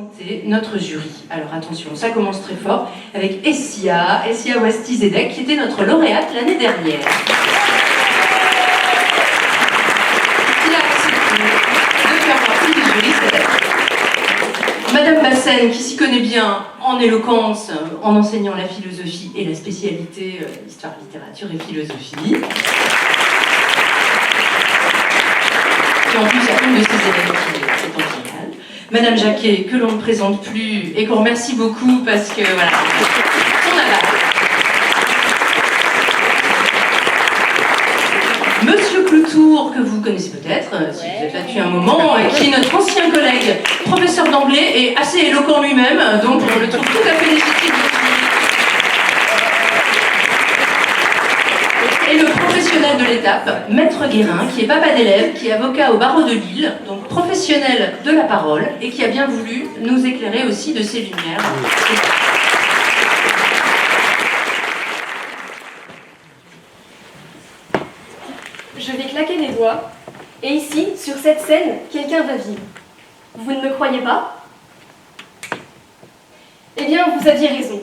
présenter notre jury. Alors attention, ça commence très fort avec Essia Ouastizedek, qui était notre lauréate l'année dernière. Qui a accepté de faire partie du jury cette année. Madame Bassène, qui s'y connaît bien en éloquence, en enseignant la philosophie et la spécialité histoire, littérature et philosophie. Et en plus, il y a une de ses élèves qui est en finale. Madame Jacquet, que l'on ne présente plus et qu'on remercie beaucoup parce que, voilà, son aval. Monsieur Cloutour, que vous connaissez peut-être, si vous êtes là depuis un moment, qui est notre ancien collègue, professeur d'anglais et assez éloquent lui-même, donc on le trouve tout à fait légitime. Et le professionnel de l'étape, Maître Guérin, qui est papa d'élève, qui est avocat au barreau de Lille, donc professionnel de la parole, et qui a bien voulu nous éclairer aussi de ses lumières. Je vais claquer des doigts, et ici, sur cette scène, quelqu'un va vivre. Vous ne me croyez pas? Eh bien, vous aviez raison.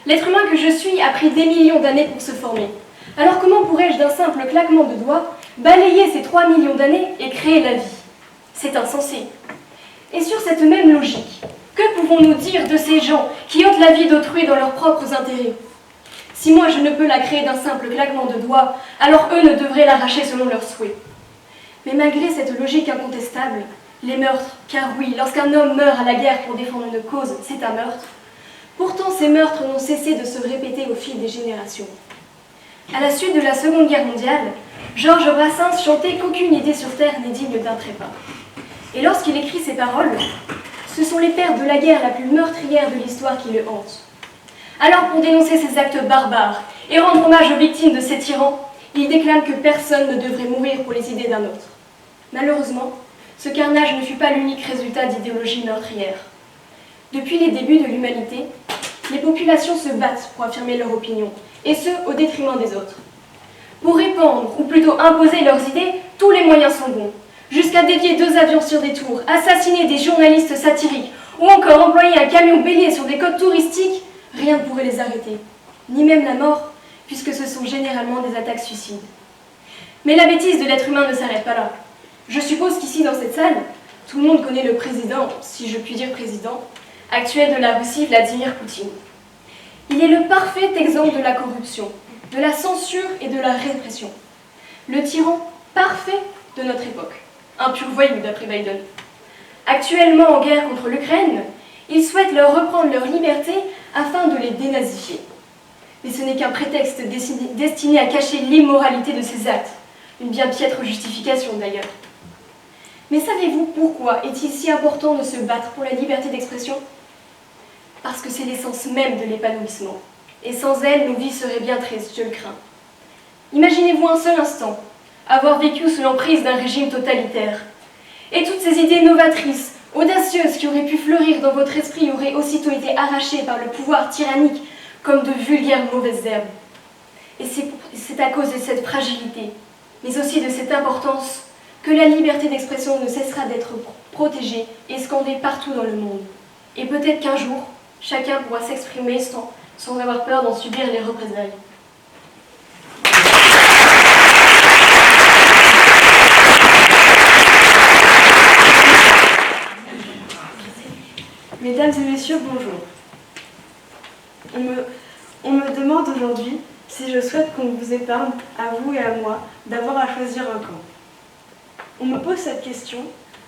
L'être humain que je suis a pris des millions d'années pour se former. Alors comment pourrais-je d'un simple claquement de doigts balayer ces 3 millions d'années et créer la vie? C'est insensé. Et sur cette même logique, que pouvons-nous dire de ces gens qui ôtent la vie d'autrui dans leurs propres intérêts? Si moi je ne peux la créer d'un simple claquement de doigts, alors eux ne devraient l'arracher selon leurs souhaits. Mais malgré cette logique incontestable, les meurtres, car oui, lorsqu'un homme meurt à la guerre pour défendre une cause, c'est un meurtre. Pourtant ces meurtres n'ont cessé de se répéter au fil des générations. À la suite de la Seconde Guerre mondiale, Georges Brassens chantait qu'aucune idée sur Terre n'est digne d'un trépas. Et lorsqu'il écrit ces paroles, ce sont les pertes de la guerre la plus meurtrière de l'histoire qui le hantent. Alors pour dénoncer ces actes barbares et rendre hommage aux victimes de ces tyrans, il déclame que personne ne devrait mourir pour les idées d'un autre. Malheureusement, ce carnage ne fut pas l'unique résultat d'idéologies meurtrières. Depuis les débuts de l'humanité, les populations se battent pour affirmer leur opinion, et ce, au détriment des autres. Pour répandre, ou plutôt imposer leurs idées, tous les moyens sont bons, jusqu'à dévier 2 avions sur des tours, assassiner des journalistes satiriques, ou encore employer un camion bélier sur des côtes touristiques, rien ne pourrait les arrêter, ni même la mort, puisque ce sont généralement des attaques suicides. Mais la bêtise de l'être humain ne s'arrête pas là. Je suppose qu'ici, dans cette salle, tout le monde connaît le président, si je puis dire président, actuel de la Russie, Vladimir Poutine. Il est le parfait exemple de la corruption, de la censure et de la répression. Le tyran parfait de notre époque. Un pur voyou d'après Biden. Actuellement en guerre contre l'Ukraine, il souhaite leur reprendre leur liberté afin de les dénazifier. Mais ce n'est qu'un prétexte destiné à cacher l'immoralité de ses actes. Une bien piètre justification d'ailleurs. Mais savez-vous pourquoi est-il si important de se battre pour la liberté d'expression? Parce que c'est l'essence même de l'épanouissement. Et sans elle, nos vies seraient bien tristes, je le crains. Imaginez-vous un seul instant avoir vécu sous l'emprise d'un régime totalitaire. Et toutes ces idées novatrices, audacieuses qui auraient pu fleurir dans votre esprit auraient aussitôt été arrachées par le pouvoir tyrannique comme de vulgaires mauvaises herbes. Et c'est à cause de cette fragilité, mais aussi de cette importance, que la liberté d'expression ne cessera d'être protégée et scandée partout dans le monde. Et peut-être qu'un jour, chacun pourra s'exprimer sans avoir peur d'en subir les représailles. Mesdames et messieurs, bonjour. On me demande aujourd'hui si je souhaite qu'on vous épargne, à vous et à moi, d'avoir à choisir un camp. On me pose cette question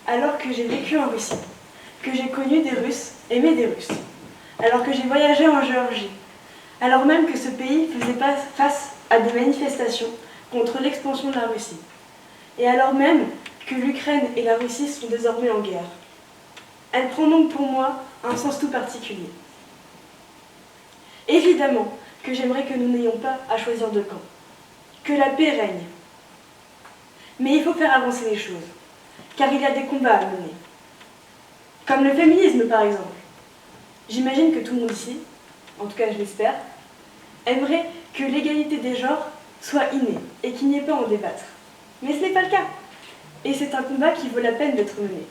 alors que j'ai vécu en Russie, que j'ai connu des Russes, aimé des Russes, alors que j'ai voyagé en Géorgie, alors même que ce pays faisait face à des manifestations contre l'expansion de la Russie, et alors même que l'Ukraine et la Russie sont désormais en guerre. Elle prend donc pour moi un sens tout particulier. Évidemment que j'aimerais que nous n'ayons pas à choisir de camp, que la paix règne. Mais il faut faire avancer les choses, car il y a des combats à mener. Comme le féminisme par exemple. J'imagine que tout le monde ici, en tout cas je l'espère, aimerait que l'égalité des genres soit innée et qu'il n'y ait pas à en débattre. Mais ce n'est pas le cas. Et c'est un combat qui vaut la peine d'être mené.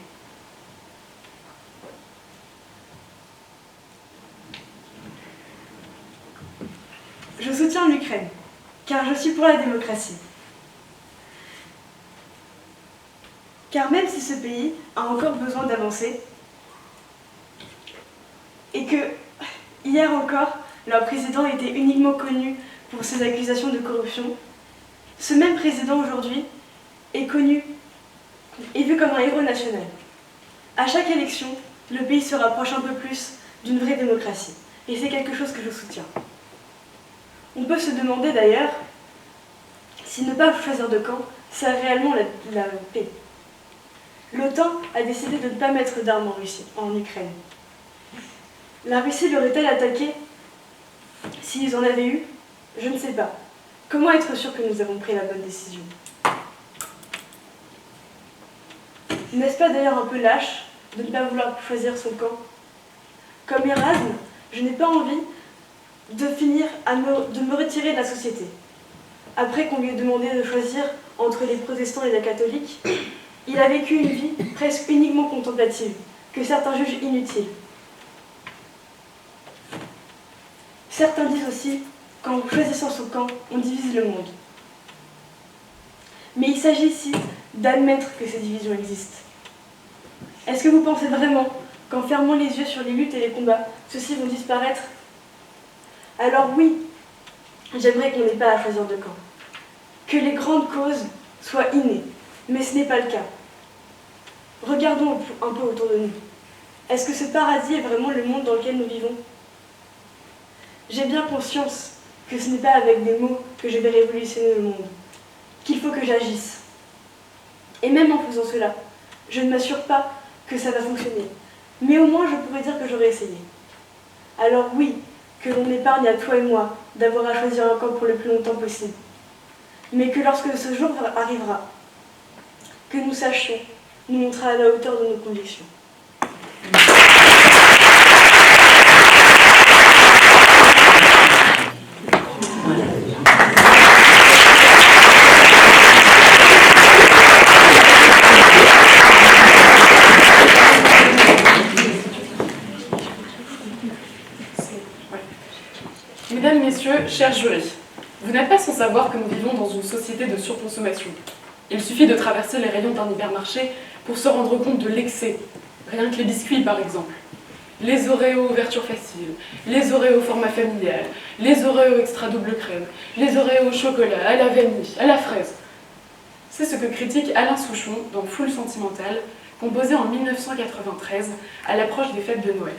soutiens l'Ukraine, car je suis pour la démocratie. Car même si ce pays a encore besoin d'avancer, et que hier encore, leur président était uniquement connu pour ses accusations de corruption, ce même président aujourd'hui est connu et vu comme un héros national. À chaque élection, le pays se rapproche un peu plus d'une vraie démocratie, et c'est quelque chose que je soutiens. On peut se demander d'ailleurs si ne pas choisir de camp, c'est réellement la paix. L'OTAN a décidé de ne pas mettre d'armes en Russie, en Ukraine. La Russie l'aurait-elle attaqué s'ils en avaient eu? Je ne sais pas. Comment être sûr que nous avons pris la bonne décision? N'est-ce pas d'ailleurs un peu lâche de ne pas vouloir choisir son camp? Comme Erasme, je n'ai pas envie de me retirer de la société. Après qu'on lui ait demandé de choisir entre les protestants et les catholiques, il a vécu une vie presque uniquement contemplative, que certains jugent inutile. Certains disent aussi qu'en choisissant son camp, on divise le monde. Mais il s'agit ici d'admettre que ces divisions existent. Est-ce que vous pensez vraiment qu'en fermant les yeux sur les luttes et les combats, ceux-ci vont disparaître? Alors oui, j'aimerais qu'on n'ait pas à choisir de camp. Que les grandes causes soient innées, mais ce n'est pas le cas. Regardons un peu autour de nous. Est-ce que ce paradis est vraiment le monde dans lequel nous vivons? J'ai bien conscience que ce n'est pas avec des mots que je vais révolutionner le monde, qu'il faut que j'agisse. Et même en faisant cela, je ne m'assure pas que ça va fonctionner. Mais au moins, je pourrais dire que j'aurais essayé. Alors oui, que l'on épargne à toi et moi d'avoir à choisir un camp pour le plus longtemps possible. Mais que lorsque ce jour arrivera, que nous sachions nous montrer à la hauteur de nos convictions. Mesdames, Messieurs, chers jurys, vous n'êtes pas sans savoir que nous vivons dans une société de surconsommation. Il suffit de traverser les rayons d'un hypermarché pour se rendre compte de l'excès. Rien que les biscuits, par exemple. Les Oreos ouverture facile, les Oreos format familial, les Oreos extra double crème, les Oreos au chocolat, à la vanille, à la fraise. C'est ce que critique Alain Souchon dans Foule sentimentale, composé en 1993 à l'approche des fêtes de Noël.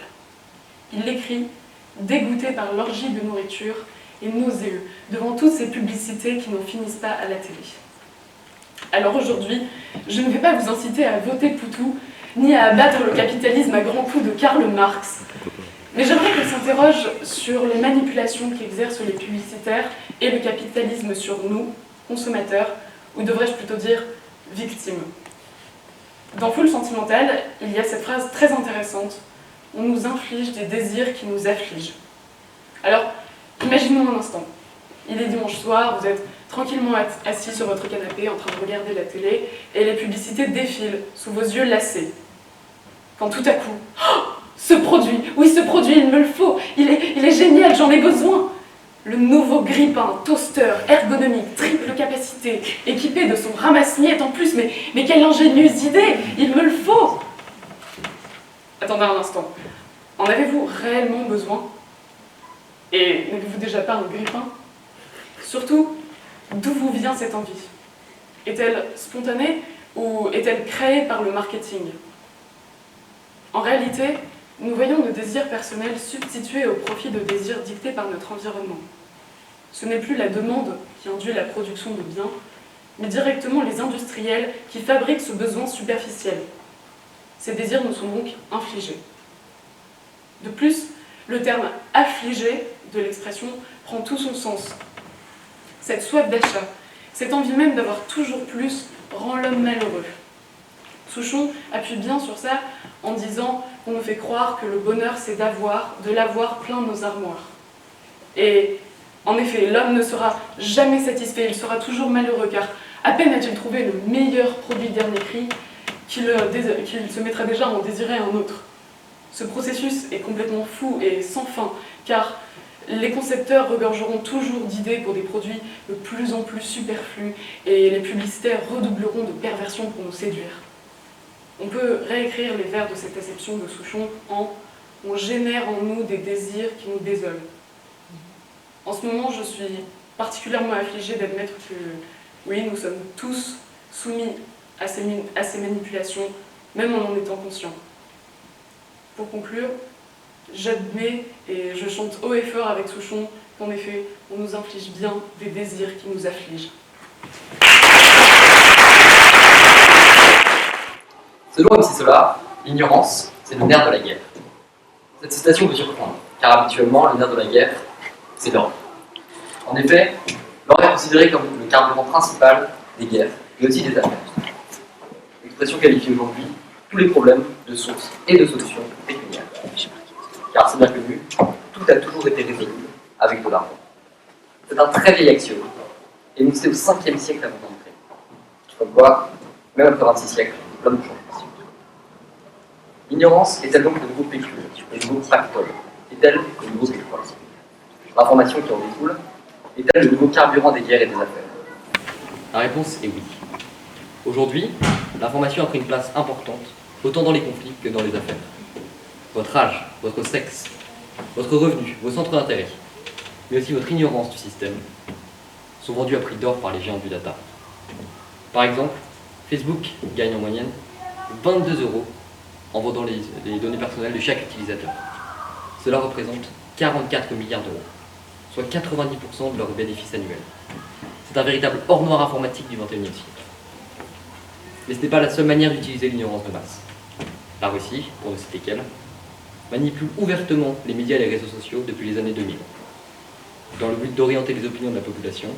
Il l'écrit dégoûté par l'orgie de nourriture et nauséeux devant toutes ces publicités qui n'en finissent pas à la télé. Alors aujourd'hui, je ne vais pas vous inciter à voter Poutou, ni à abattre le capitalisme à grands coups de Karl Marx, mais j'aimerais qu'on s'interroge sur les manipulations qu'exercent les publicitaires et le capitalisme sur nous, consommateurs, ou devrais-je plutôt dire victimes. Dans Foule sentimentale, il y a cette phrase très intéressante: on nous inflige des désirs qui nous affligent. Alors, imaginons un instant. Il est dimanche soir, vous êtes tranquillement assis sur votre canapé en train de regarder la télé et les publicités défilent sous vos yeux lassés. Quand tout à coup, oh, ce produit, oui ce produit, il me le faut, il est génial, j'en ai besoin. Le nouveau grille-pain, toaster, ergonomique, triple capacité, équipé de son ramasse-miettes en plus, mais quelle ingénieuse idée, il me le faut. Attendez un instant, en avez-vous réellement besoin? Et n'avez-vous déjà pas un grille-pain? Surtout, d'où vous vient cette envie? Est-elle spontanée ou est-elle créée par le marketing? En réalité, nous voyons nos désirs personnels substitués au profit de désirs dictés par notre environnement. Ce n'est plus la demande qui induit la production de biens, mais directement les industriels qui fabriquent ce besoin superficiel. Ces désirs nous sont donc infligés. De plus, le terme « affligé » de l'expression prend tout son sens. Cette soif d'achat, cette envie même d'avoir toujours plus, rend l'homme malheureux. Souchon appuie bien sur ça en disant qu'on nous fait croire que le bonheur c'est de l'avoir plein nos armoires. Et en effet, l'homme ne sera jamais satisfait, il sera toujours malheureux car à peine a-t-il trouvé le meilleur produit dernier cri qu'il se mettra déjà à en désirer un autre. Ce processus est complètement fou et sans fin, car Les concepteurs regorgeront toujours d'idées pour des produits de plus en plus superflus et les publicitaires redoubleront de perversions pour nous séduire. On peut réécrire les vers de cette acception de Souchon en « on génère en nous des désirs qui nous désolent ». En ce moment, je suis particulièrement affligée d'admettre que, oui, nous sommes tous soumis à ces manipulations, même en étant conscients. Pour conclure, j'admets et je chante haut et fort avec Souchon qu'en effet, on nous inflige bien des désirs qui nous affligent. Selon MC Solar, l'ignorance, c'est le nerf de la guerre. Cette citation peut surprendre, car habituellement, le nerf de la guerre, c'est l'or. En effet, l'or est considéré comme le carburant principal des guerres, mais aussi des affaires. L'expression qualifie aujourd'hui tous les problèmes de source et de solution pécuniaires. Car c'est bien connu, tout a toujours été résolu avec de l'argent. C'est un très vieil axiome, et nous c'est au 5e siècle avant d'entrer. Comme quoi, même après 26 siècles, plein de changements. L'ignorance est-elle donc le nouveau pécule, le nouveau pactole? Est-elle le nouveau pétrole? L'information qui en découle est-elle le nouveau carburant des guerres et des affaires? La réponse est oui. Aujourd'hui, l'information a pris une place importante, autant dans les conflits que dans les affaires. Votre âge, votre sexe, votre revenu, vos centres d'intérêt, mais aussi votre ignorance du système, sont vendus à prix d'or par les géants du data. Par exemple, Facebook gagne en moyenne 22 € en vendant les données personnelles de chaque utilisateur. Cela représente 44 milliards d'euros, soit 90% de leurs bénéfices annuels. C'est un véritable or noir informatique du XXIe siècle. Mais ce n'est pas la seule manière d'utiliser l'ignorance de masse. La Russie, pour ne citer qu'elle, manipule ouvertement les médias et les réseaux sociaux depuis les années 2000, dans le but d'orienter les opinions de la population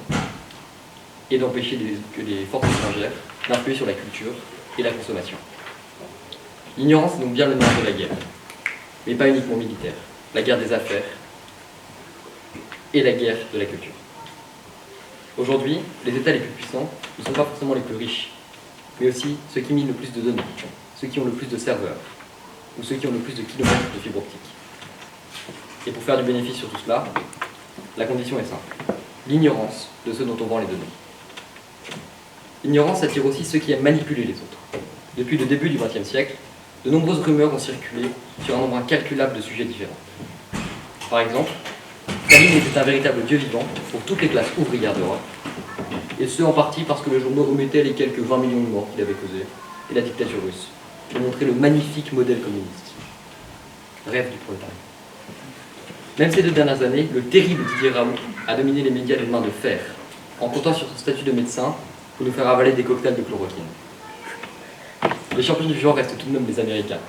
et d'empêcher que les forces étrangères d'influer sur la culture et la consommation. L'ignorance est donc bien le nerf de la guerre, mais pas uniquement militaire, la guerre des affaires et la guerre de la culture. Aujourd'hui, les États les plus puissants ne sont pas forcément les plus riches, mais aussi ceux qui minent le plus de données, ceux qui ont le plus de serveurs, ou ceux qui ont le plus de kilomètres de fibre optique. Et pour faire du bénéfice sur tout cela, la condition est simple, l'ignorance de ceux dont on vend les données. L'ignorance attire aussi ceux qui aiment manipuler les autres. Depuis le début du XXe siècle, de nombreuses rumeurs ont circulé sur un nombre incalculable de sujets différents. Par exemple, Staline était un véritable dieu vivant pour toutes les classes ouvrières d'Europe, et ce en partie parce que le journaux omettait les quelques 20 millions de morts qu'il avait causés, et la dictature russe, pour montrer le magnifique modèle communiste. Rêve du prolétariat. Même ces 2 dernières années, le terrible Didier Raoult a dominé les médias d'une main de fer, en comptant sur son statut de médecin pour nous faire avaler des cocktails de chloroquine. Les champions du genre restent tout de même les Américains,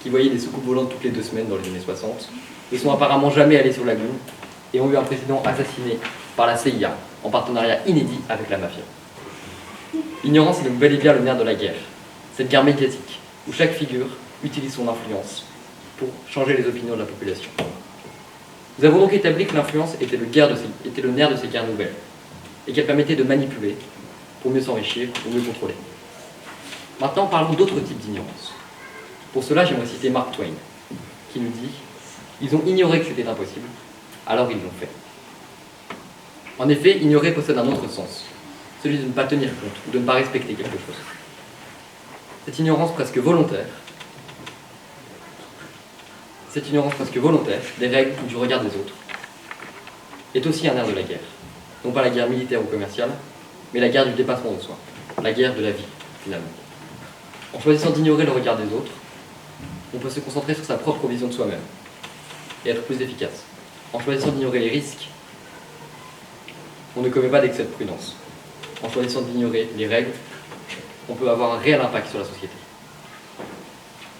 qui voyaient des soucoupes volantes toutes les 2 semaines dans les années 60, ne sont apparemment jamais allés sur la Lune, et ont eu un président assassiné par la CIA, en partenariat inédit avec la mafia. L'ignorance est donc bel et bien le nerf de la guerre, cette guerre médiatique, où chaque figure utilise son influence pour changer les opinions de la population. Nous avons donc établi que l'influence était le nerf de ces guerres nouvelles, et qu'elle permettait de manipuler pour mieux s'enrichir, pour mieux contrôler. Maintenant, parlons d'autres types d'ignorance. Pour cela, j'aimerais citer Mark Twain, qui nous dit « Ils ont ignoré que c'était impossible, alors ils l'ont fait ». En effet, ignorer possède un autre sens, celui de ne pas tenir compte ou de ne pas respecter quelque chose. Cette ignorance presque volontaire des règles ou du regard des autres est aussi un nerf de la guerre. Non pas la guerre militaire ou commerciale, mais la guerre du dépassement de soi, la guerre de la vie, finalement. En choisissant d'ignorer le regard des autres, on peut se concentrer sur sa propre vision de soi-même et être plus efficace. En choisissant d'ignorer les risques, on ne commet pas d'excès de prudence. En choisissant d'ignorer les règles, on peut avoir un réel impact sur la société.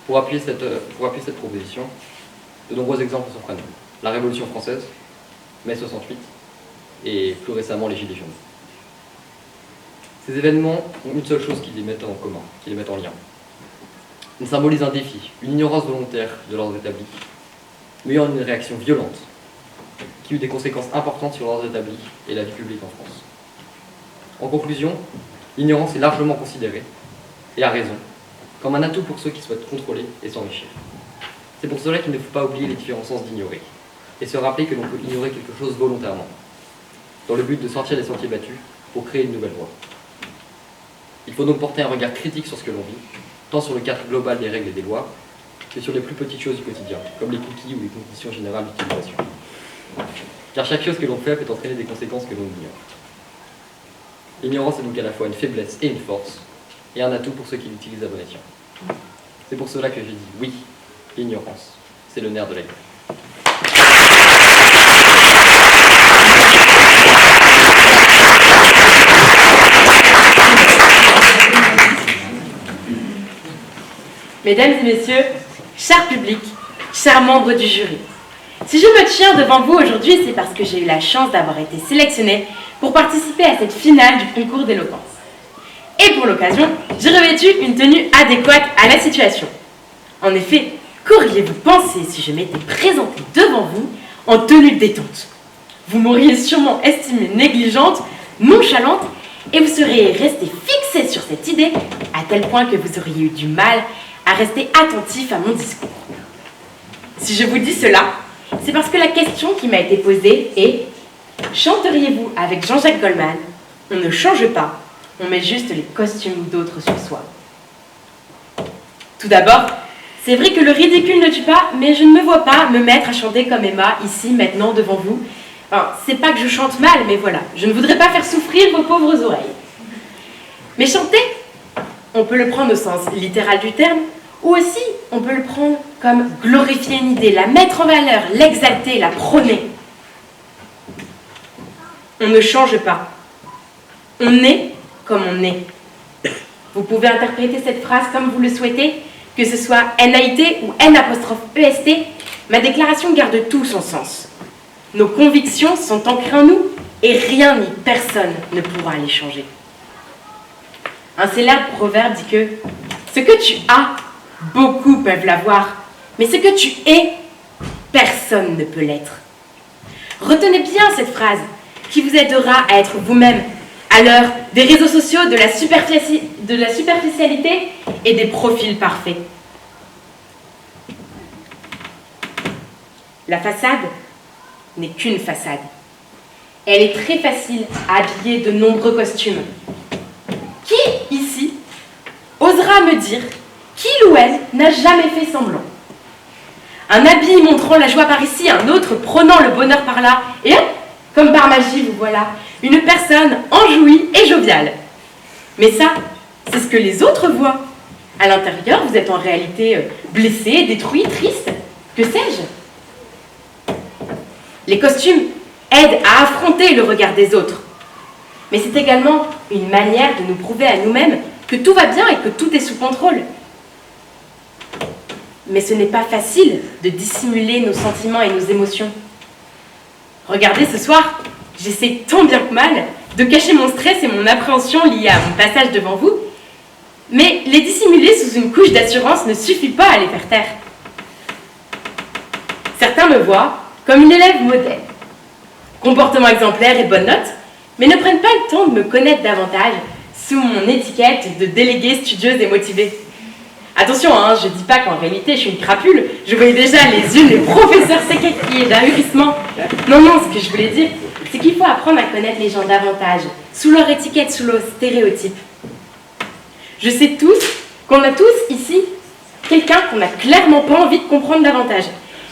Pour appuyer cette proposition, de nombreux exemples s'offrent à nous. La Révolution française, mai 68, et plus récemment les Gilets jaunes. Ces événements ont une seule chose qui les met en commun, qui les met en lien. Ils symbolisent un défi, une ignorance volontaire de l'ordre établi, mais en une réaction violente, qui eut des conséquences importantes sur l'ordre établi et la vie publique en France. En conclusion, l'ignorance est largement considérée, et à raison, comme un atout pour ceux qui souhaitent contrôler et s'enrichir. C'est pour cela qu'il ne faut pas oublier les différents sens d'ignorer. et se rappeler que l'on peut ignorer quelque chose volontairement, dans le but de sortir des sentiers battus pour créer une nouvelle voie. Il faut donc porter un regard critique sur ce que l'on vit, tant sur le cadre global des règles et des lois, que sur les plus petites choses du quotidien, comme les cookies ou les conditions générales d'utilisation. Car chaque chose que l'on fait peut entraîner des conséquences que l'on ignore. L'ignorance est donc à la fois une faiblesse et une force, et un atout pour ceux qui l'utilisent à bon escient. C'est pour cela que j'ai dit oui, l'ignorance, c'est le nerf de la guerre. Mesdames et messieurs, cher public, chers membres du jury, si je me tiens devant vous aujourd'hui, c'est parce que j'ai eu la chance d'avoir été sélectionnée pour participer à cette finale du concours d'éloquence. Et pour l'occasion, j'ai revêtu une tenue adéquate à la situation. En effet, qu'auriez-vous pensé si je m'étais présentée devant vous en tenue de détente? Vous m'auriez sûrement estimée négligente, nonchalante, et vous seriez resté fixé sur cette idée à tel point que vous auriez eu du mal à rester attentif à mon discours. Si je vous dis cela, c'est parce que la question qui m'a été posée est « Chanteriez-vous avec Jean-Jacques Goldman? On ne change pas, on met juste les costumes d'autres sur soi. » Tout d'abord, c'est vrai que le ridicule ne tue pas, mais je ne me vois pas me mettre à chanter comme Emma, ici, maintenant, devant vous. Enfin, c'est pas que je chante mal, mais voilà, je ne voudrais pas faire souffrir vos pauvres oreilles. Mais chanter, on peut le prendre au sens littéral du terme, ou aussi on peut le prendre comme glorifier une idée, la mettre en valeur, l'exalter, la prôner. On ne change pas. On est comme on est. Vous pouvez interpréter cette phrase comme vous le souhaitez, que ce soit NAIT ou N''EST, ma déclaration garde tout son sens. Nos convictions sont ancrées en nous et rien ni personne ne pourra les changer. Un célèbre proverbe dit que ce que tu as, beaucoup peuvent l'avoir, mais ce que tu es, personne ne peut l'être. Retenez bien cette phrase qui vous aidera à être vous-même à l'heure des réseaux sociaux, de la superficialité et des profils parfaits. La façade n'est qu'une façade. Elle est très facile à habiller de nombreux costumes. Qui, ici, osera me dire qu'il ou elle n'a jamais fait semblant? Un habit montrant la joie par ici, un autre prônant le bonheur par là, et hop, comme par magie, vous voilà, une personne enjouie et joviale. Mais ça, c'est ce que les autres voient. À l'intérieur, vous êtes en réalité blessé, détruit, triste, que sais-je? Les costumes aident à affronter le regard des autres. Mais c'est également une manière de nous prouver à nous-mêmes que tout va bien et que tout est sous contrôle. Mais ce n'est pas facile de dissimuler nos sentiments et nos émotions. Regardez, ce soir, j'essaie tant bien que mal de cacher mon stress et mon appréhension liés à mon passage devant vous, mais les dissimuler sous une couche d'assurance ne suffit pas à les faire taire. Certains me voient comme une élève modèle, comportement exemplaire et bonne note, mais ne prennent pas le temps de me connaître davantage sous mon étiquette de déléguée studieuse et motivée. Attention, je ne dis pas qu'en réalité je suis une crapule, je voyais déjà les unes les professeurs s'écarquiller d'ahurissement. Non, ce que je voulais dire, c'est qu'il faut apprendre à connaître les gens davantage, sous leur étiquette, sous leur stéréotype. Je sais tous qu'on a tous ici quelqu'un qu'on n'a clairement pas envie de comprendre davantage.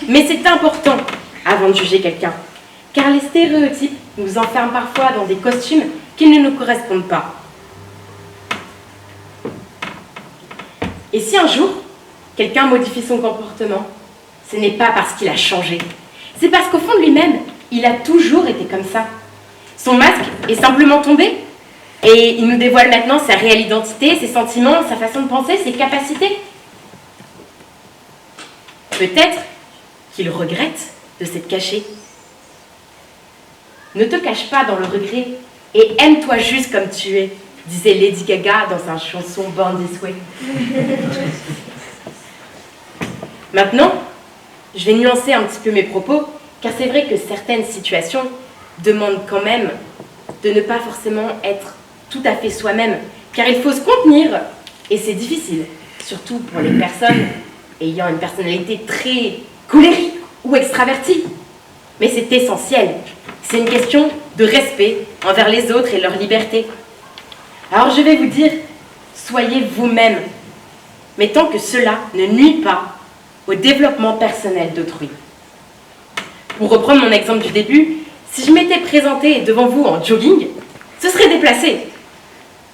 Mais c'est important avant de juger quelqu'un, car les stéréotypes nous enferment parfois dans des costumes qui ne nous correspondent pas. Et si un jour, quelqu'un modifie son comportement, ce n'est pas parce qu'il a changé, c'est parce qu'au fond de lui-même, il a toujours été comme ça. Son masque est simplement tombé et il nous dévoile maintenant sa réelle identité, ses sentiments, sa façon de penser, ses capacités. Peut-être qu'il regrette de s'être caché. Ne te cache pas dans le regret et aime-toi juste comme tu es, disait Lady Gaga dans sa chanson Born This Way. Maintenant, je vais nuancer un petit peu mes propos, car c'est vrai que certaines situations demandent quand même de ne pas forcément être tout à fait soi-même, car il faut se contenir, et c'est difficile, surtout pour les personnes ayant une personnalité très colérique ou extravertie. Mais c'est essentiel. C'est une question de respect envers les autres et leur liberté. Alors je vais vous dire, soyez vous-même, mais tant que cela ne nuit pas au développement personnel d'autrui. Pour reprendre mon exemple du début, si je m'étais présentée devant vous en jogging, ce serait déplacé.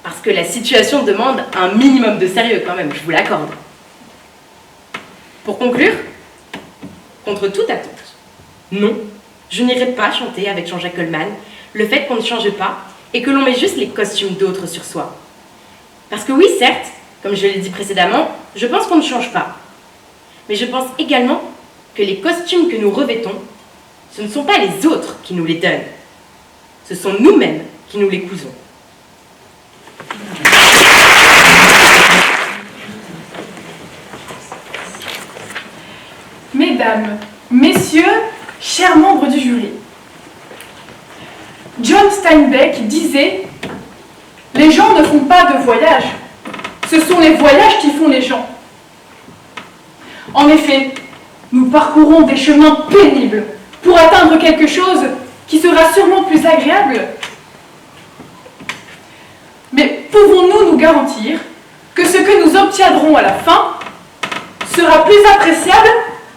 Parce que la situation demande un minimum de sérieux quand même, je vous l'accorde. Pour conclure, contre toute attente, non, je n'irai pas chanter avec Jean-Jacques Goldman le fait qu'on ne change pas et que l'on met juste les costumes d'autres sur soi. Parce que oui, certes, comme je l'ai dit précédemment, je pense qu'on ne change pas. Mais je pense également que les costumes que nous revêtons, ce ne sont pas les autres qui nous les donnent. Ce sont nous-mêmes qui nous les cousons. Mesdames, messieurs, chers membres du jury, John Steinbeck disait « Les gens ne font pas de voyages, ce sont les voyages qui font les gens. » En effet, nous parcourons des chemins pénibles pour atteindre quelque chose qui sera sûrement plus agréable. Mais pouvons-nous nous garantir que ce que nous obtiendrons à la fin sera plus appréciable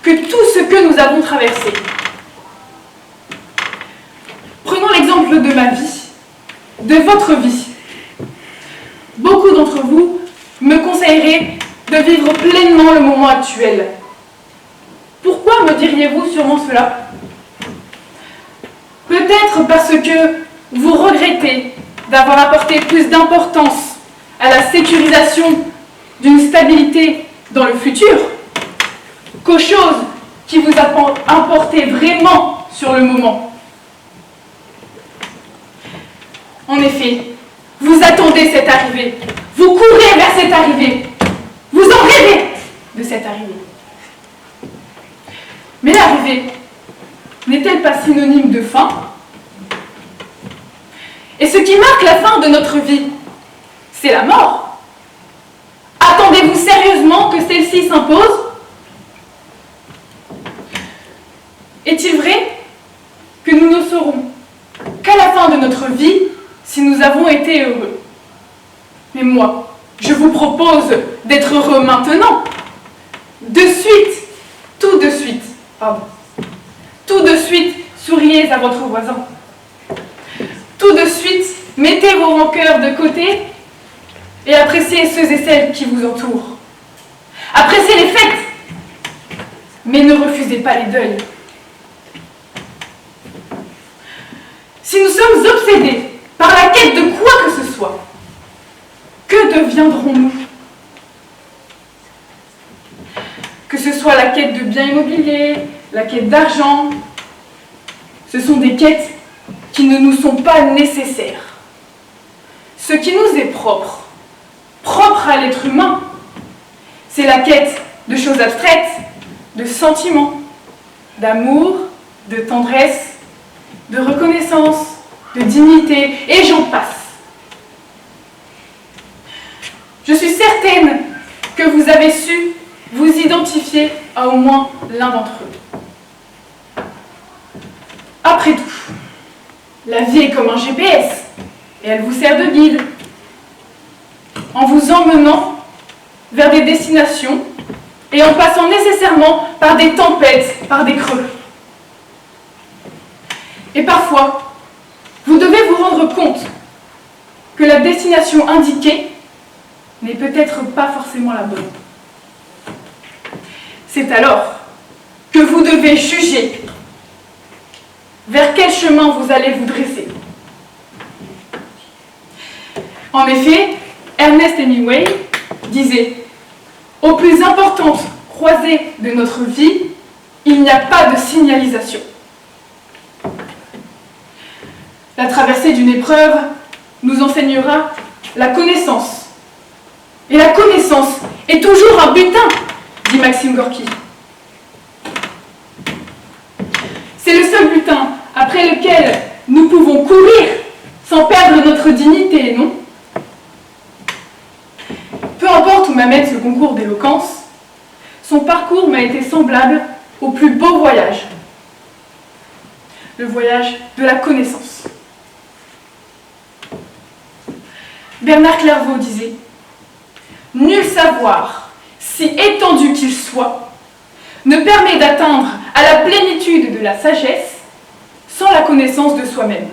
que tout ce que nous avons traversé? Prenons l'exemple de ma vie, de votre vie. Beaucoup d'entre vous me conseilleraient de vivre pleinement le moment actuel. Pourquoi me diriez-vous sûrement cela? Peut-être parce que vous regrettez d'avoir apporté plus d'importance à la sécurisation d'une stabilité dans le futur qu'aux choses qui vous importaient vraiment sur le moment. En effet, vous attendez cette arrivée, vous courez vers cette arrivée, vous en rêvez de cette arrivée. Mais l'arrivée n'est-elle pas synonyme de fin? Et ce qui marque la fin de notre vie, c'est la mort. Attendez-vous sérieusement que celle-ci s'impose? Est-il vrai que nous ne saurons qu'à la fin de notre vie si nous avons été heureux? Mais moi, je vous propose d'être heureux maintenant, de suite, tout de suite, pardon. Tout de suite, souriez à votre voisin. Tout de suite, mettez vos rancœurs de côté et appréciez ceux et celles qui vous entourent. Appréciez les fêtes, mais ne refusez pas les deuils. Si nous sommes obsédés par la quête de quoi que ce soit, que deviendrons-nous? Que ce soit la quête de biens immobiliers, la quête d'argent, ce sont des quêtes qui ne nous sont pas nécessaires. Ce qui nous est propre, propre à l'être humain, c'est la quête de choses abstraites, de sentiments, d'amour, de tendresse, de reconnaissance, de dignité, et j'en passe. Je suis certaine que vous avez su vous identifier à au moins l'un d'entre eux. Après tout, la vie est comme un GPS, et elle vous sert de guide, en vous emmenant vers des destinations et en passant nécessairement par des tempêtes, par des creux. Et parfois, vous devez vous rendre compte que la destination indiquée n'est peut-être pas forcément la bonne. C'est alors que vous devez juger vers quel chemin vous allez vous dresser. En effet, Ernest Hemingway disait « Aux plus importantes croisées de notre vie, il n'y a pas de signalisation. » La traversée d'une épreuve nous enseignera la connaissance. Et la connaissance est toujours un butin, dit Maxime Gorky. C'est le seul butin après lequel nous pouvons courir sans perdre notre dignité, non? Peu importe où m'amène ce concours d'éloquence, son parcours m'a été semblable au plus beau voyage. le voyage de la connaissance. Bernard Clairvaux disait « Nul savoir, si étendu qu'il soit, ne permet d'atteindre à la plénitude de la sagesse sans la connaissance de soi-même.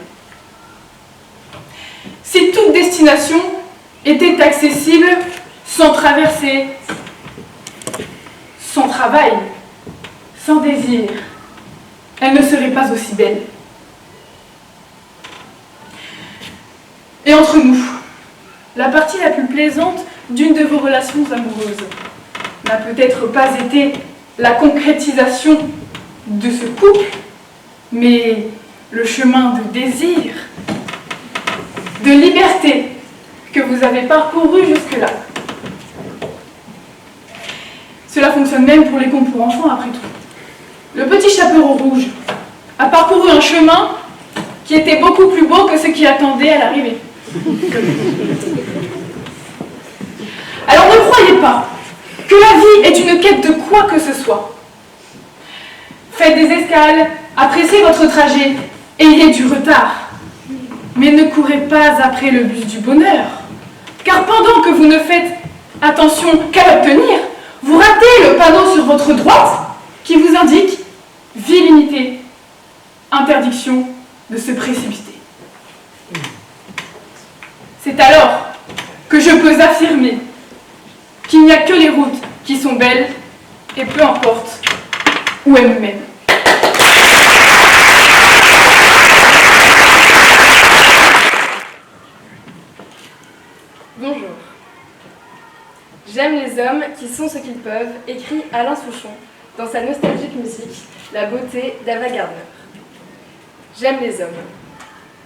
Si toute destination était accessible sans traversée, sans travail, sans désir, elle ne serait pas aussi belle. Et entre nous, la partie la plus plaisante d'une de vos relations amoureuses n'a peut-être pas été la concrétisation de ce couple, mais le chemin de désir, de liberté que vous avez parcouru jusque-là. Cela fonctionne même pour les contes pour enfants, après tout. Le petit chaperon rouge a parcouru un chemin qui était beaucoup plus beau que ce qui attendait à l'arrivée. Alors ne croyez pas que la vie est une quête de quoi que ce soit. Faites des escales, appréciez votre trajet, ayez du retard. Mais ne courez pas après le bus du bonheur, car pendant que vous ne faites attention qu'à l'obtenir, vous ratez le panneau sur votre droite qui vous indique « Vie limitée, interdiction de se précipiter ». C'est alors que je peux affirmer qu'il n'y a que les routes qui sont belles, et peu importe où elles me mènent. Bonjour. J'aime les hommes qui sont ce qu'ils peuvent, écrit Alain Souchon dans sa nostalgique musique La beauté d'Ava Gardner. J'aime les hommes.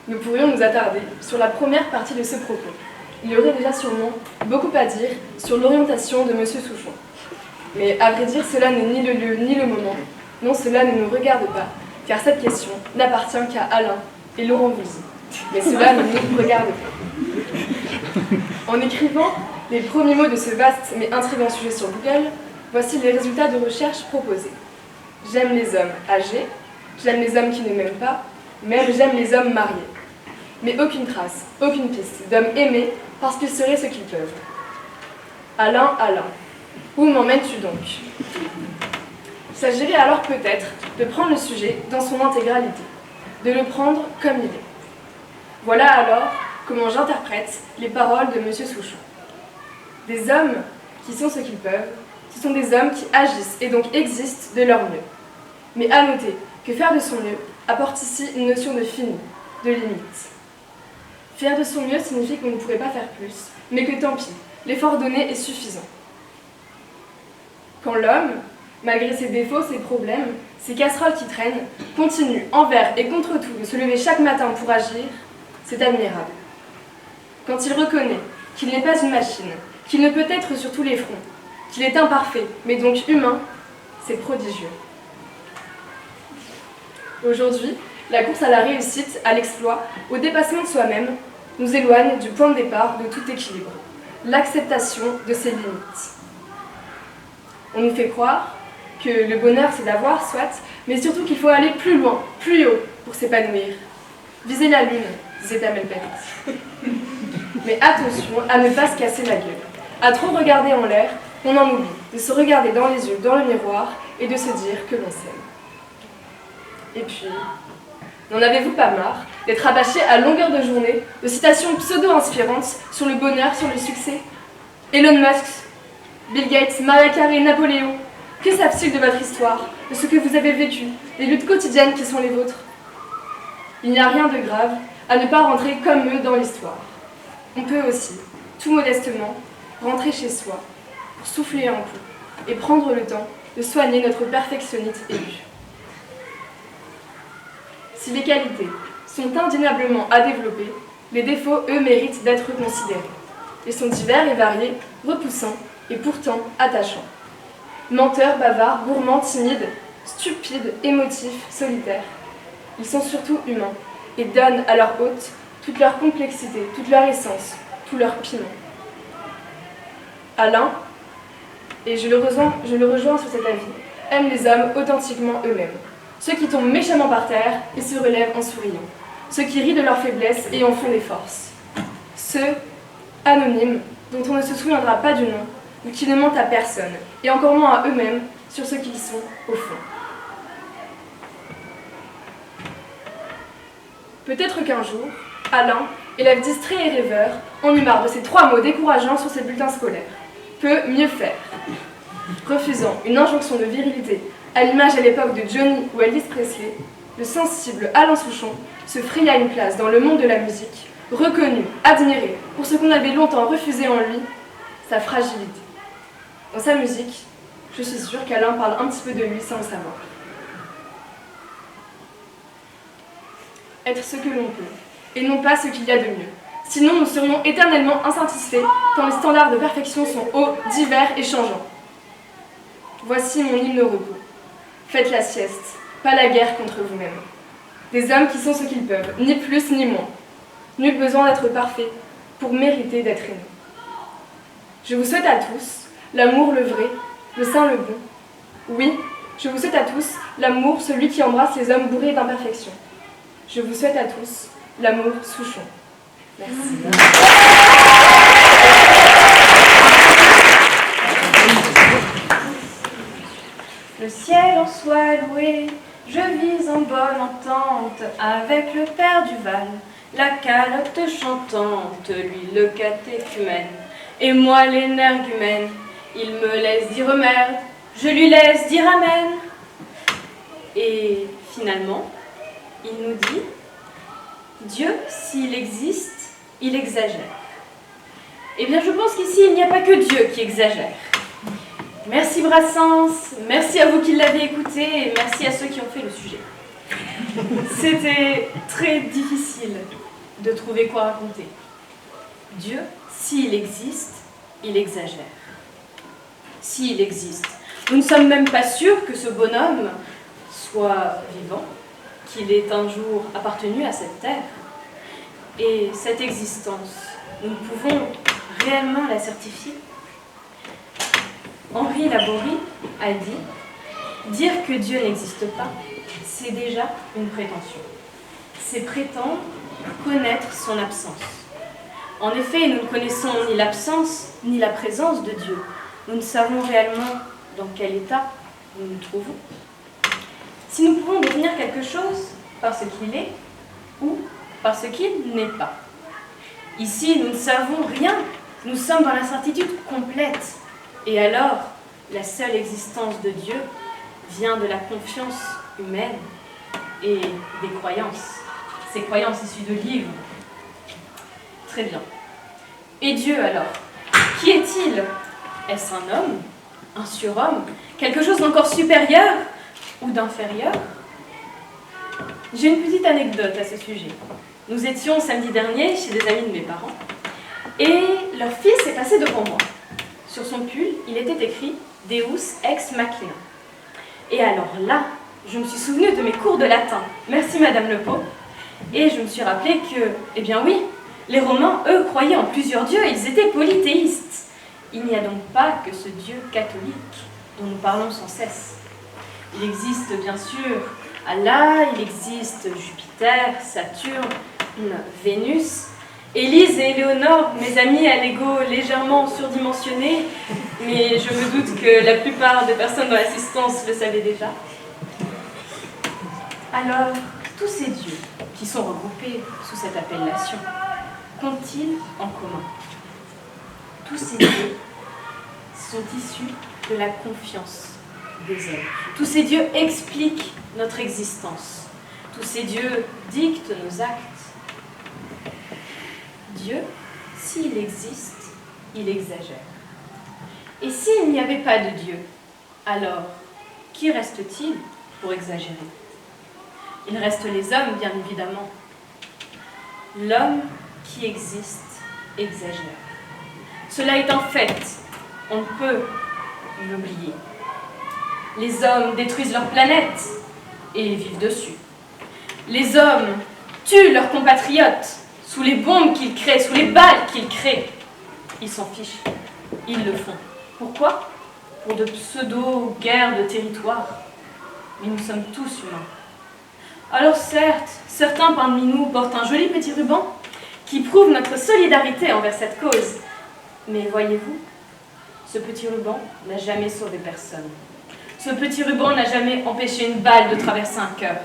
Nous pourrions nous attarder sur la première partie de ce propos. Il y aurait déjà sûrement beaucoup à dire sur l'orientation de M. Souchon. Mais à vrai dire, cela n'est ni le lieu ni le moment. Non, cela ne nous regarde pas, car cette question n'appartient qu'à Alain et Laurent Voulzy. Mais cela ne nous regarde pas. En écrivant les premiers mots de ce vaste mais intriguant sujet sur Google, voici les résultats de recherche proposés. J'aime les hommes âgés, j'aime les hommes qui ne m'aiment pas, même j'aime les hommes mariés. Mais aucune trace, aucune piste d'hommes aimés parce qu'ils seraient ce qu'ils peuvent. Alain, où m'emmènes-tu donc? Il s'agirait alors peut-être de prendre le sujet dans son intégralité, de le prendre comme il est. Voilà alors comment j'interprète les paroles de M. Souchon. Des hommes qui sont ce qu'ils peuvent, ce sont des hommes qui agissent et donc existent de leur mieux. Mais à noter que faire de son mieux apporte ici une notion de fini, de limite. Faire de son mieux signifie qu'on ne pourrait pas faire plus, mais que tant pis, l'effort donné est suffisant. Quand l'homme, malgré ses défauts, ses problèmes, ses casseroles qui traînent, continue envers et contre tout de se lever chaque matin pour agir, c'est admirable. Quand il reconnaît qu'il n'est pas une machine, qu'il ne peut être sur tous les fronts, qu'il est imparfait, mais donc humain, c'est prodigieux. Aujourd'hui, la course à la réussite, à l'exploit, au dépassement de soi-même, nous éloigne du point de départ de tout équilibre, l'acceptation de ses limites. On nous fait croire que le bonheur c'est d'avoir, soit, mais surtout qu'il faut aller plus loin, plus haut pour s'épanouir. Viser la lune, disait Amel Bent. Mais attention à ne pas se casser la gueule. À trop regarder en l'air, on en oublie de se regarder dans les yeux, dans le miroir, et de se dire que l'on s'aime. Et puis, n'en avez-vous pas marre d'être attaché à longueur de journée de citations pseudo-inspirantes sur le bonheur, sur le succès? Elon Musk, Bill Gates, Maria Carey, Napoléon, que savent-ils de votre histoire, de ce que vous avez vécu, des luttes quotidiennes qui sont les vôtres? Il n'y a rien de grave à ne pas rentrer comme eux dans l'histoire. On peut aussi, tout modestement, rentrer chez soi, pour souffler un coup et prendre le temps de soigner notre perfectionnite élue. Si les qualités sont indéniablement à développer, les défauts, eux, méritent d'être considérés. Ils sont divers et variés, repoussants et pourtant attachants. Menteurs, bavards, gourmands, timides, stupides, émotifs, solitaires. Ils sont surtout humains et donnent à leur hôte toute leur complexité, toute leur essence, tout leur piment. Alain, et je le rejoins sur cet avis, aime les hommes authentiquement eux-mêmes, ceux qui tombent méchamment par terre et se relèvent en souriant, ceux qui rient de leur faiblesse et en font des forces, ceux, anonymes, dont on ne se souviendra pas du nom, ou qui ne mentent à personne, et encore moins à eux-mêmes sur ce qu'ils sont au fond. Peut-être qu'un jour, Alain, élève distrait et rêveur, en eut marre de ces 3 mots décourageants sur ses bulletins scolaires. Peut mieux faire. Refusant une injonction de virilité, à l'image à l'époque de Johnny ou Elvis Presley, le sensible Alain Souchon se fraya une place dans le monde de la musique, reconnu, admiré pour ce qu'on avait longtemps refusé en lui, sa fragilité. Dans sa musique, je suis sûre qu'Alain parle un petit peu de lui sans le savoir. Être ce que l'on peut, et non pas ce qu'il y a de mieux. Sinon, nous serions éternellement insatisfaits, tant les standards de perfection sont hauts, divers et changeants. Voici mon hymne au repos. Faites la sieste, pas la guerre contre vous-même. Des hommes qui sont ce qu'ils peuvent, ni plus ni moins. Nul besoin d'être parfait pour mériter d'être aimé. Je vous souhaite à tous l'amour le vrai, le saint le bon. Oui, je vous souhaite à tous l'amour, celui qui embrasse les hommes bourrés d'imperfection. Je vous souhaite à tous l'amour Souchon. Merci. Le ciel en soit loué, je vis en bonne entente avec le Père Duval, la calotte chantante, lui le catéchumène, et moi l'énergumène. Il me laisse dire merde, je lui laisse dire amen. Et finalement, il nous dit, Dieu, s'il existe, il exagère. Eh bien, je pense qu'ici, il n'y a pas que Dieu qui exagère. Merci Brassens, merci à vous qui l'avez écouté et merci à ceux qui ont fait le sujet. C'était très difficile de trouver quoi raconter. Dieu, s'il existe, il exagère. S'il existe. Nous ne sommes même pas sûrs que ce bonhomme soit vivant, qu'il ait un jour appartenu à cette terre. Et cette existence, nous pouvons réellement la certifier. Henri Laborie a dit « Dire que Dieu n'existe pas, c'est déjà une prétention. C'est prétendre connaître son absence. En effet, nous ne connaissons ni l'absence ni la présence de Dieu. Nous ne savons réellement dans quel état nous nous trouvons. Si nous pouvons définir quelque chose par ce qu'il est ou par ce qu'il n'est pas. Ici, nous ne savons rien. Nous sommes dans l'incertitude complète. Et alors, la seule existence de Dieu vient de la confiance humaine et des croyances. Ces croyances issues de livres. Très bien. Et Dieu alors? Qui est-il? Est-ce un homme? Un surhomme? Quelque chose d'encore supérieur? Ou d'inférieur? J'ai une petite anecdote à ce sujet. Nous étions samedi dernier chez des amis de mes parents et leur fils est passé devant moi. Sur son pull, il était écrit « Deus ex machina ». Et alors là, je me suis souvenue de mes cours de latin. Merci Madame Lepau. Et je me suis rappelé que, eh bien oui, les Romains, eux, croyaient en plusieurs dieux, ils étaient polythéistes. Il n'y a donc pas que ce Dieu catholique dont nous parlons sans cesse. Il existe bien sûr Allah, il existe Jupiter, Saturne, Vénus, Élise et Éléonore, mes amis à l'ego légèrement surdimensionné, mais je me doute que la plupart des personnes dans l'assistance le savaient déjà. Alors, tous ces dieux qui sont regroupés sous cette appellation, qu'ont-ils en commun? Tous ces dieux sont issus de la confiance des hommes. Tous ces dieux expliquent notre existence. Tous ces dieux dictent nos actes. Dieu, s'il existe, il exagère. Et s'il n'y avait pas de Dieu, alors, qui reste-t-il pour exagérer? Il reste les hommes, bien évidemment. L'homme qui existe exagère. Cela est un fait, on ne peut l'oublier. Les hommes détruisent leur planète et vivent dessus. Les hommes tuent leurs compatriotes sous les bombes qu'ils créent, sous les balles qu'ils créent. Ils s'en fichent, ils le font. Pourquoi? Pour de pseudo-guerres de territoire. mais nous sommes tous humains. Alors certes, certains parmi nous portent un joli petit ruban qui prouve notre solidarité envers cette cause. Mais voyez-vous, ce petit ruban n'a jamais sauvé personne. Ce petit ruban n'a jamais empêché une balle de traverser un cœur.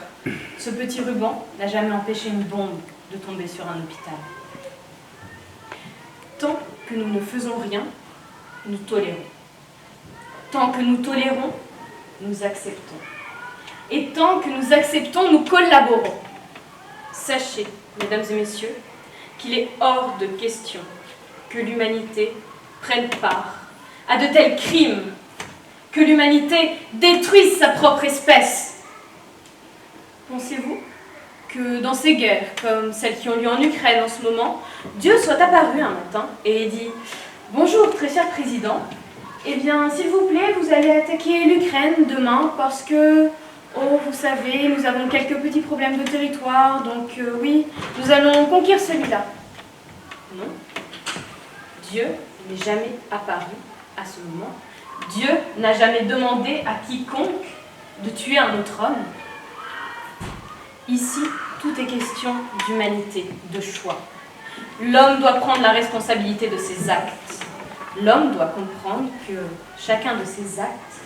Ce petit ruban n'a jamais empêché une bombe de tomber sur un hôpital. Tant que nous ne faisons rien, nous tolérons. Tant que nous tolérons, nous acceptons. Et tant que nous acceptons, nous collaborons. Sachez, mesdames et messieurs, qu'il est hors de question que l'humanité prenne part à de tels crimes, que l'humanité détruise sa propre espèce. Pensez-vous que dans ces guerres, comme celles qui ont lieu en Ukraine en ce moment, Dieu soit apparu un matin et ait dit « Bonjour, très cher président, eh bien, s'il vous plaît, vous allez attaquer l'Ukraine demain parce que, oh, vous savez, nous avons quelques petits problèmes de territoire, donc oui, nous allons conquérir celui-là. » Non. Dieu n'est jamais apparu à ce moment. Dieu n'a jamais demandé à quiconque de tuer un autre homme. Ici, tout est question d'humanité, de choix. L'homme doit prendre la responsabilité de ses actes. L'homme doit comprendre que chacun de ses actes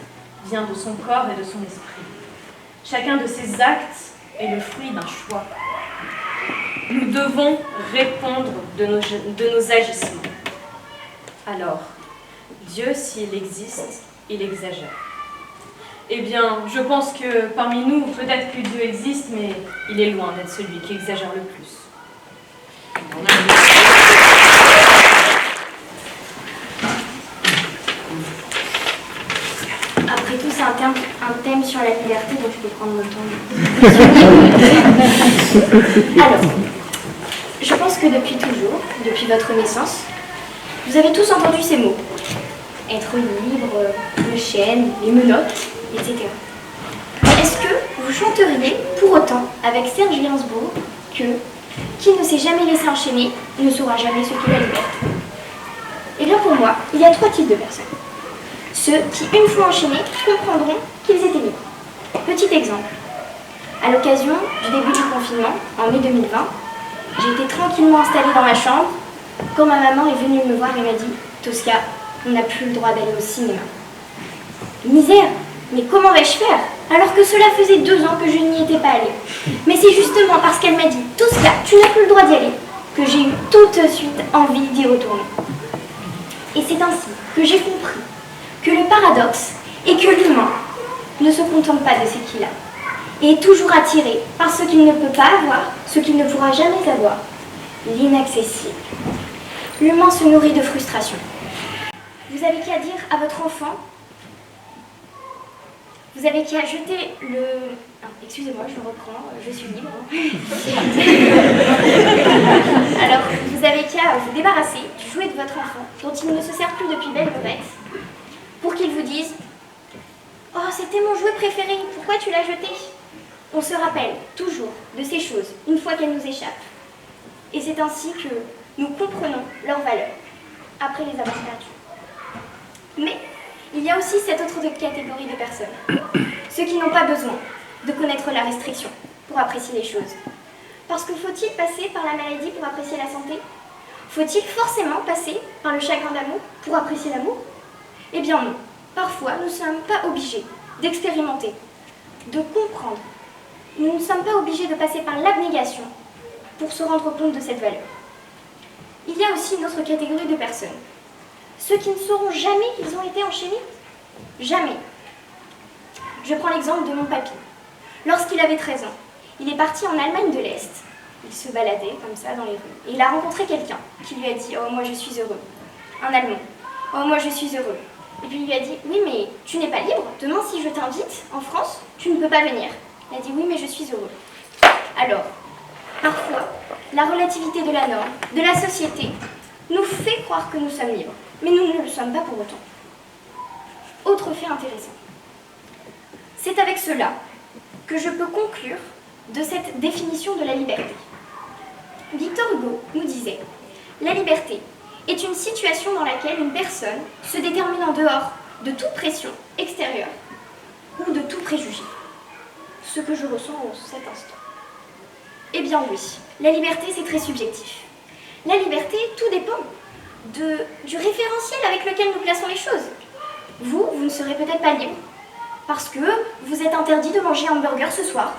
vient de son corps et de son esprit. Chacun de ses actes est le fruit d'un choix. Nous devons répondre de nos agissements. Alors, Dieu, s'il existe, il exagère. Eh bien, je pense que parmi nous, peut-être que Dieu existe, mais il est loin d'être celui qui exagère le plus. Après tout, c'est un thème sur la liberté, donc je peux prendre mon temps. Alors, je pense que depuis toujours, depuis votre naissance, vous avez tous entendu ces mots. Être libre, le chêne, les menottes, etc. Est-ce que vous chanteriez pour autant avec Serge Gainsbourg que qui ne s'est jamais laissé enchaîner ne saura jamais ce qu'est la liberté? Et bien pour moi, il y a 3 types de personnes. Ceux qui, une fois enchaînés, comprendront qu'ils étaient libres. Petit exemple. À l'occasion du début du confinement, en mai 2020, j'ai été tranquillement installée dans ma chambre quand ma maman est venue me voir et m'a dit « Tosca, on n'a plus le droit d'aller au cinéma. » Misère, mais comment vais-je faire alors que cela faisait 2 ans que je n'y étais pas allée? Mais c'est justement parce qu'elle m'a dit « Tosca, tu n'as plus le droit d'y aller » que j'ai eu tout de suite envie d'y retourner. Et c'est ainsi que j'ai compris que le paradoxe est que l'humain ne se contente pas de ce qu'il a et est toujours attiré par ce qu'il ne peut pas avoir, ce qu'il ne pourra jamais avoir, l'inaccessible. L'humain se nourrit de frustration. Vous avez qu'à dire à votre enfant, vous avez qu'à jeter le... Ah, excusez-moi, je le reprends, je suis libre. Alors, vous avez qu'à vous débarrasser du jouet de votre enfant, dont il ne se sert plus depuis belle lurette, pour qu'il vous dise « Oh, c'était mon jouet préféré, pourquoi tu l'as jeté ?» On se rappelle toujours de ces choses une fois qu'elles nous échappent. Et c'est ainsi que nous comprenons leur valeur, après les avoir perdues. Mais il y a aussi cette autre catégorie de personnes, ceux qui n'ont pas besoin de connaître la restriction pour apprécier les choses. Parce que faut-il passer par la maladie pour apprécier la santé? Faut-il forcément passer par le chagrin d'amour pour apprécier l'amour? Eh bien non. Parfois, nous ne sommes pas obligés d'expérimenter, de comprendre. Nous ne sommes pas obligés de passer par l'abnégation pour se rendre compte de cette valeur. Il y a aussi une autre catégorie de personnes. Ceux qui ne sauront jamais qu'ils ont été enchaînés. Jamais. Je prends l'exemple de mon papy. Lorsqu'il avait 13 ans, il est parti en Allemagne de l'Est. Il se baladait comme ça dans les rues. Et il a rencontré quelqu'un qui lui a dit « Oh, moi je suis heureux ». Un Allemand. « Oh, moi je suis heureux ». Et puis il lui a dit « Oui, mais tu n'es pas libre. Demain, si je t'invite en France, tu ne peux pas venir ». Il a dit « Oui, mais je suis heureux ». Alors, parfois, la relativité de la norme, de la société, nous fait croire que nous sommes libres. Mais nous ne le sommes pas pour autant. Autre fait intéressant. C'est avec cela que je peux conclure de cette définition de la liberté. Victor Hugo nous disait « La liberté est une situation dans laquelle une personne se détermine en dehors de toute pression extérieure ou de tout préjugé. ce que je ressens en cet instant. Eh bien oui, la liberté c'est très subjectif. La liberté, tout dépend du référentiel avec lequel nous plaçons les choses. Vous ne serez peut-être pas libre parce que vous êtes interdit de manger un hamburger ce soir.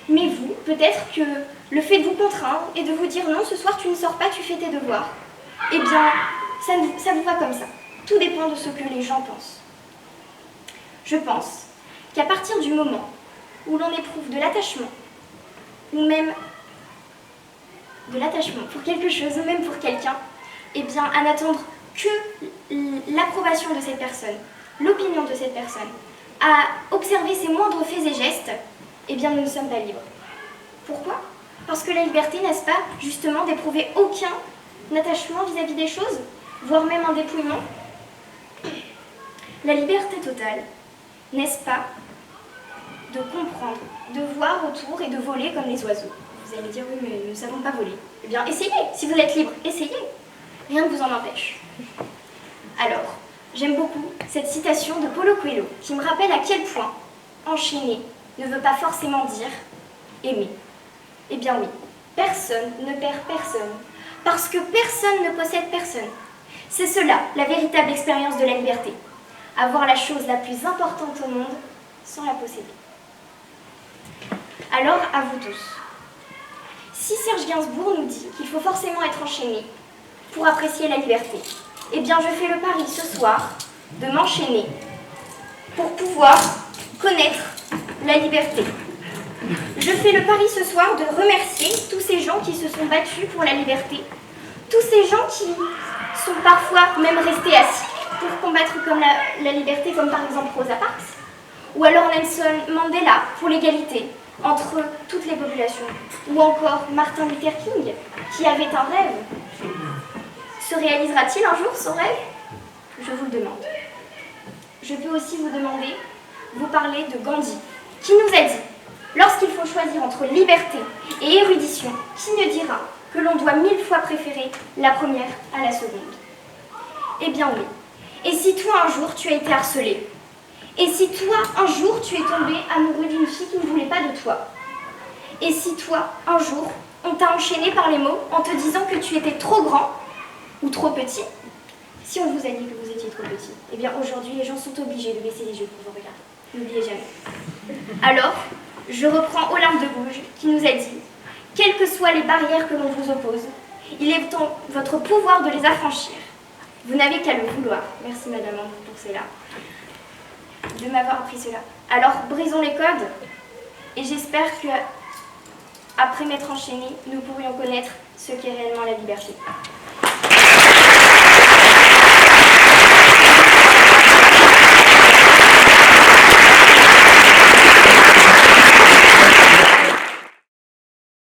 Mais vous, peut-être que le fait de vous contraindre et de vous dire non, ce soir tu ne sors pas, tu fais tes devoirs, eh bien, ça vous va comme ça. Tout dépend de ce que les gens pensent. Je pense qu'à partir du moment où l'on éprouve de l'attachement, ou même de l'attachement pour quelque chose, ou même pour quelqu'un, eh bien, à n'attendre que l'approbation de cette personne, l'opinion de cette personne, à observer ses moindres faits et gestes, eh bien, nous ne sommes pas libres. Pourquoi ? Parce que la liberté, n'est-ce pas, justement, d'éprouver aucun attachement vis-à-vis des choses, voire même un dépouillement. La liberté totale, n'est-ce pas, de comprendre, de voir autour et de voler comme les oiseaux. Vous allez me dire, oui, mais nous ne savons pas voler. Eh bien, essayez, si vous êtes libre, essayez. Rien ne vous en empêche. Alors, j'aime beaucoup cette citation de Paulo Coelho, qui me rappelle à quel point enchaîner ne veut pas forcément dire aimer. Eh bien oui, personne ne perd personne, parce que personne ne possède personne. C'est cela, la véritable expérience de la liberté. Avoir la chose la plus importante au monde sans la posséder. Alors, à vous tous. Si Serge Gainsbourg nous dit qu'il faut forcément être enchaîné pour apprécier la liberté, eh bien je fais le pari ce soir de m'enchaîner pour pouvoir connaître la liberté. Je fais le pari ce soir de remercier tous ces gens qui se sont battus pour la liberté, tous ces gens qui sont parfois même restés assis pour combattre comme la liberté, comme par exemple Rosa Parks, ou alors Nelson Mandela pour l'égalité entre toutes les populations, ou encore Martin Luther King qui avait un rêve. Se réalisera-t-il un jour son rêve ? Je vous le demande. Je peux aussi vous parler de Gandhi, qui nous a dit « Lorsqu'il faut choisir entre liberté et érudition, qui ne dira que l'on doit 1000 fois préférer la première à la seconde ?» Eh bien oui. Et si toi un jour tu as été harcelé ? Et si toi un jour tu es tombé amoureux d'une fille qui ne voulait pas de toi ? Et si toi un jour on t'a enchaîné par les mots en te disant que tu étais trop grand ou trop petit ? Si on vous a dit que vous étiez trop petit, eh bien aujourd'hui les gens sont obligés de baisser les yeux pour vous regarder. N'oubliez jamais. Alors, je reprends Olympe de Gouges qui nous a dit « Quelles que soient les barrières que l'on vous oppose, il est en votre pouvoir de les affranchir. Vous n'avez qu'à le vouloir. » Merci Madame Andrew pour cela, de m'avoir appris cela. Alors, brisons les codes et j'espère que, après m'être enchaînée, nous pourrions connaître ce qu'est réellement la liberté.